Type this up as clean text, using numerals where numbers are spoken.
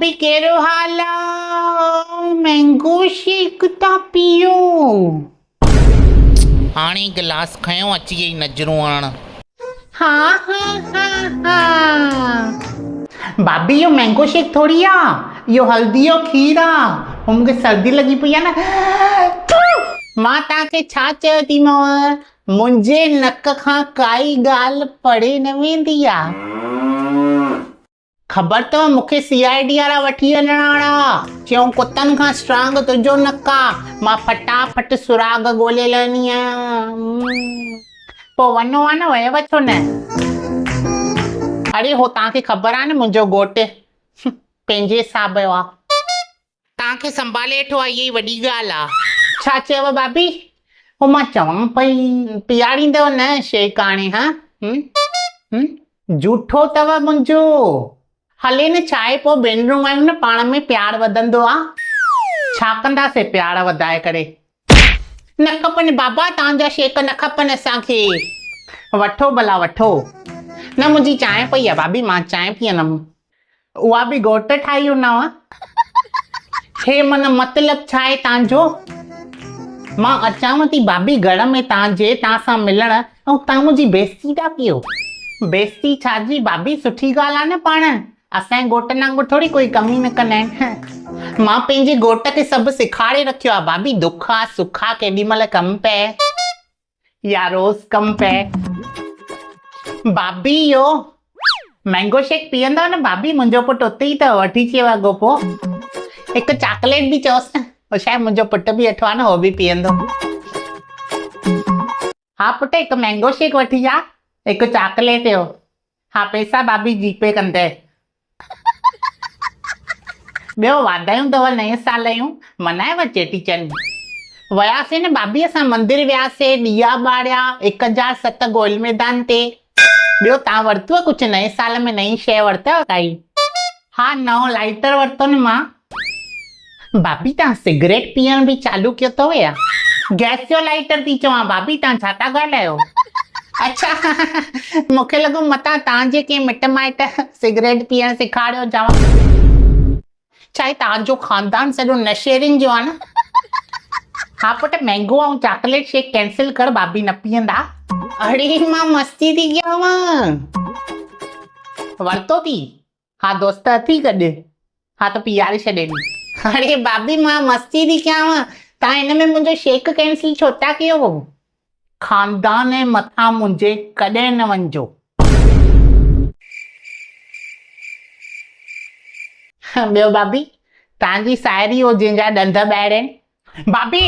भाभी केरो हाल आहे? मैंगो शेक था पियो। हाणे गिलास खयो अची वई नज़रूं हणण। हाँ हाँ हाँ हाँ भाभी यो मैंगो शेक थोड़ी आ, यो हल्दी जो खीर आ। मूंखे सर्दी लगी पई आहे न। मां तव्हांखे छा चयो थी मांव, मुंहिंजे नक खां काई ॻाल्हि परे न वेंदी आहे। ख़बर अथव मूंखे CID वारा वठी वञण वारा, चयूं कुतनि खां स्ट्रांग तुंहिंजो नक आहे। मां फटाफट सुराग ॻोल्हे लहंदी आहियां। पोइ वञो आहे न, वयव छो न? अरे हो तव्हांखे ख़बर आहे न मुंहिंजो घोटु पंहिंजे हिसाब जो आहे। तव्हांखे संभाले वेठो आहे, इहा ई वॾी ॻाल्हि आहे। छा चयव भाभी? हो मां चवां पई पीआरींदव न शेक हाणे? हा झूठो अथव मुंहिंजो। हले न चाहे पोइ भेनरूं आहियूं न, पाण में प्यार वधंदो आहे। छा कंदासीं प्यार वधाए करे? न खपनि बाबा, तव्हांजा शेक न खपनि असांखे। वठो भला वठो। न मुंहिंजी चांहि पई आहे भाभी, मां चांहि पीअंदमि। उहा बि घोट ठाही हुनव। हे मन मतिलब छा आहे तव्हांजो? मां अचांव थी भाभी घर में तव्हांजे, तव्हां सां मिलण, ऐं तव्हां मुंहिंजी बेइज़ती था कयो। बेइज़ती छाजी भाभी, सुठी ॻाल्हि आहे न। पाण असांजे घोट वांगुरु थोरी कोई कमी न कंदा आहिनि। मां पंहिंजे घोट खे सभु सेखारे रखियो आहे भाभी। दुख आहे सुख आहे, केॾी महिल कमु पए या रोज़ कमु पए। भाभी यो मैंगो शेक पीअंदव न भाभी? मुंहिंजो पुटु उते ई अथव, वठी अचेव अॻो पोइ। हिकु चॉकलेट बि चयोसि न, हो शायदि मुंहिंजो पुटु बि वेठो आहे न, हो बि पीअंदो। हा पुटु, हिकु मैंगो शेक वठी आ, हिकु चॉकलेट जो। हा पैसा भाभी जीपे कंदे। ॿियो वाधायूं अथव नए साल जूं। मनायव चेटीचंड? वियासीं न भाभी, असां मंदिर वियासीं, ॾीया ॿारिया, 1007 गोल मैदान ते। ॿियो तव्हां वरितव कुझु नए साल में? नई शइ वरितव काई? हा नओं लाइटर वरितो न मां। भाभी तव्हां सिगरेट पीअण बि चालू कयो अथव या? गैस जो लाइटर थी चवां भाभी, तव्हां छा था ॻाल्हायो? अच्छा मूंखे लॻो मतां तव्हांजे कंहिं मिट माइट सिगरेट पीअण सेखारियो चवां। छा तव्हांजो ख़ानदान सॼो नशेरिन जो आहे न? हा पुटु, मैंगो ऐं चॉकलेट शेक कैंसिल कर भाभी, न पीअंदा। अड़े मां मस्ती थी कयां। वरितो थी? हा दोस्त अथई गॾु? हा त पीआरे छॾे। अरे भाभी मां मस्ती थी कयां। तव्हां हिन में मुंहिंजो शेक कैंसिल छो था कयो? ख़ानदान जे मथां मुंहिंजे कॾहिं न वञिजो। ॿियो भाभी, तव्हांजी साहेड़ी हो जंहिंजा ॾंद ॿाहिरि आहिनि? भाभी